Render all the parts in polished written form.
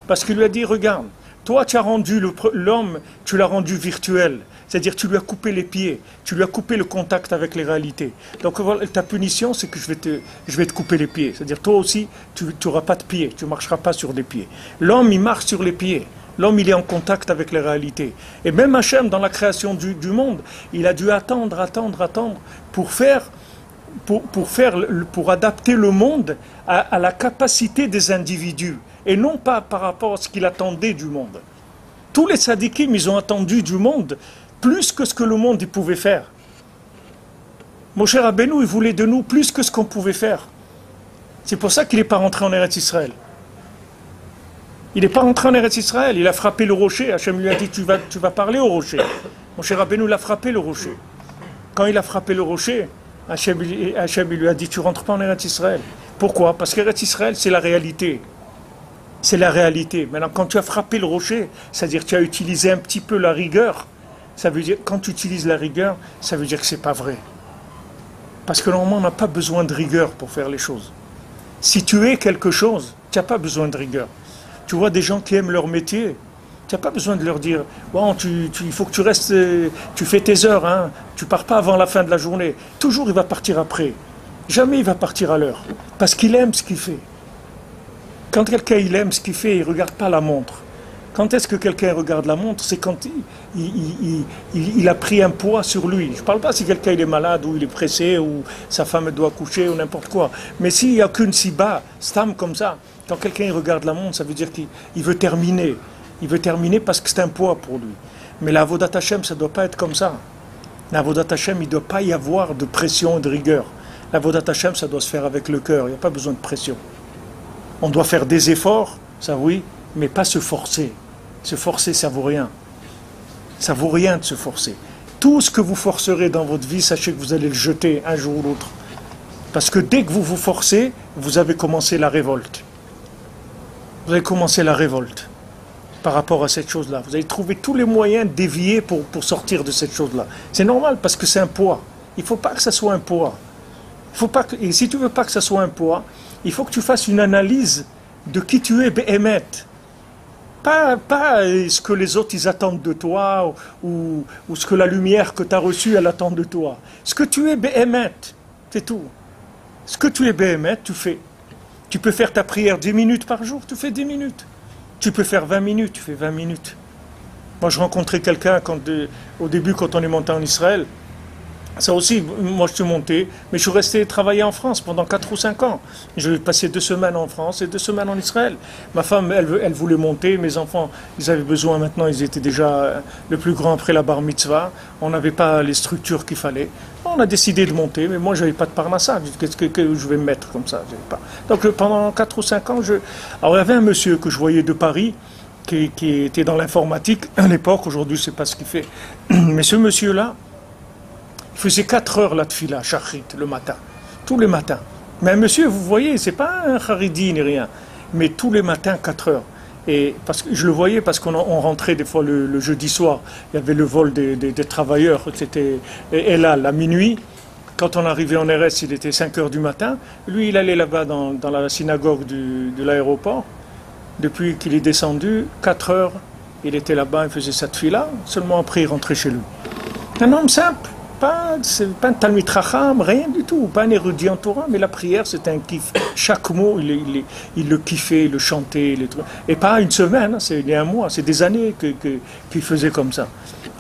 Parce qu'il lui a dit, regarde, toi tu as rendu l'homme, tu l'as rendu virtuel. C'est-à-dire tu lui as coupé les pieds, tu lui as coupé le contact avec les réalités. Donc voilà, ta punition, c'est que je vais te couper les pieds. C'est-à-dire toi aussi, tu n'auras pas de pieds, tu ne marcheras pas sur des pieds. L'homme, il marche sur les pieds. L'homme, il est en contact avec les réalités. Et même Hachem, dans la création du monde, il a dû attendre pour adapter le monde à la capacité des individus et non pas par rapport à ce qu'il attendait du monde. Tous les tzadikim, ils ont attendu du monde plus que ce que le monde il pouvait faire. Moshe Rabbeinu, il voulait de nous plus que ce qu'on pouvait faire. C'est pour ça qu'il n'est pas rentré en Eretz Israël. Il n'est pas rentré en Eretz Israël, il a frappé le rocher. Hachem lui a dit, tu vas parler au rocher. Moshe Rabbeinu l'a frappé le rocher. Quand il a frappé le rocher, Hachem lui a dit, tu ne rentres pas en Eretz Israël. Pourquoi? Parce qu'Eretz Israël, c'est la réalité. C'est la réalité. Maintenant, quand tu as frappé le rocher, c'est-à-dire que tu as utilisé un petit peu la rigueur, ça veut dire, quand tu utilises la rigueur, ça veut dire que ce n'est pas vrai. Parce que normalement, on n'a pas besoin de rigueur pour faire les choses. Si tu es quelque chose, tu n'as pas besoin de rigueur. Tu vois des gens qui aiment leur métier, tu n'as pas besoin de leur dire, bon, il faut que tu restes, tu fais tes heures, hein, tu ne pars pas avant la fin de la journée. Toujours, il va partir après. Jamais il va partir à l'heure. Parce qu'il aime ce qu'il fait. Quand quelqu'un il aime ce qu'il fait, il ne regarde pas la montre. Quand est-ce que quelqu'un regarde la montre? C'est quand il a pris un poids sur lui. Je ne parle pas si quelqu'un il est malade ou il est pressé ou sa femme doit coucher ou n'importe quoi. Mais s'il n'y a qu'une siba, stam comme ça, quand quelqu'un il regarde la montre, ça veut dire qu'il veut terminer. Il veut terminer parce que c'est un poids pour lui. Mais la Avodat Hashem, ça ne doit pas être comme ça. La Avodat Hashem, il ne doit pas y avoir de pression et de rigueur. La Avodat Hashem, ça doit se faire avec le cœur. Il n'y a pas besoin de pression. On doit faire des efforts, ça oui, mais pas se forcer. Se forcer, ça vaut rien. Ça vaut rien de se forcer. Tout ce que vous forcerez dans votre vie, sachez que vous allez le jeter un jour ou l'autre. Parce que dès que vous vous forcez, vous avez commencé la révolte. Vous avez commencé la révolte par rapport à cette chose-là. Vous allez trouver tous les moyens de dévier pour sortir de cette chose-là. C'est normal parce que c'est un poids. Il ne faut pas que ça soit un poids. Et si tu ne veux pas que ça soit un poids, il faut que tu fasses une analyse de qui tu es, Béhémet. Pas ce que les autres ils attendent de toi ou ce que la lumière que tu as reçue elle attend de toi. Ce que tu es, Béhémet, c'est tout. Ce que tu es, Béhémet, tu fais. Tu peux faire ta prière 10 minutes par jour, tu fais 10 minutes. Tu peux faire 20 minutes, tu fais 20 minutes. Moi, je rencontrais quelqu'un au début, quand on est monté en Israël. Ça aussi, moi je suis monté, mais je suis resté travailler en France pendant 4 ou 5 ans. Je passé 2 semaines en France et 2 semaines en Israël. Ma femme, elle voulait monter, mes enfants, ils avaient besoin maintenant, ils étaient déjà le plus grand après la bar mitzvah. On n'avait pas les structures qu'il fallait. On a décidé de monter, mais moi je n'avais pas de parnassa. Qu'est-ce que je vais me mettre comme ça? Pas. Donc pendant 4 ou 5 ans, alors il y avait un monsieur que je voyais de Paris, qui était dans l'informatique à l'époque, aujourd'hui je ne sais pas ce qu'il fait. Mais ce monsieur-là, il faisait 4 heures la tfila, shachrit, le matin. Tous les matins. Mais un monsieur, vous voyez, c'est pas un haridi ni rien. Mais tous les matins, 4 heures. Et parce que je le voyais parce qu'on rentrait des fois le jeudi soir. Il y avait le vol des travailleurs. C'était Elal à minuit. Quand on arrivait en RS, il était 5 heures du matin. Lui, il allait là-bas dans la synagogue de l'aéroport. Depuis qu'il est descendu, 4 heures, il était là-bas, il faisait sa tfila. Seulement après, il rentrait chez lui. Un homme simple. C'est pas un Talmid Chacham, rien du tout, pas un érudit en Torah, mais la prière c'était un kiff. Chaque mot, il le kiffait, il le chantait, et pas une semaine, c'est il y a un mois, c'est des années qu'il faisait comme ça.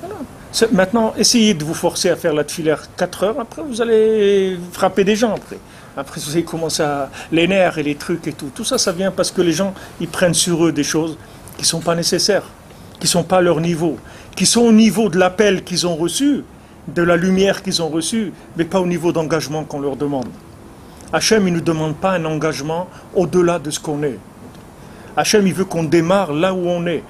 Voilà. Maintenant, essayez de vous forcer à faire la tefila 4 heures, après vous allez frapper des gens après. Après vous allez commencer à les nerfs et les trucs et tout. Tout ça, ça vient parce que les gens, ils prennent sur eux des choses qui ne sont pas nécessaires, qui ne sont pas à leur niveau, qui sont au niveau de l'appel qu'ils ont reçu, de la lumière qu'ils ont reçue, mais pas au niveau d'engagement qu'on leur demande. Hachem, il ne nous demande pas un engagement au-delà de ce qu'on est. Hachem, il veut qu'on démarre là où on est.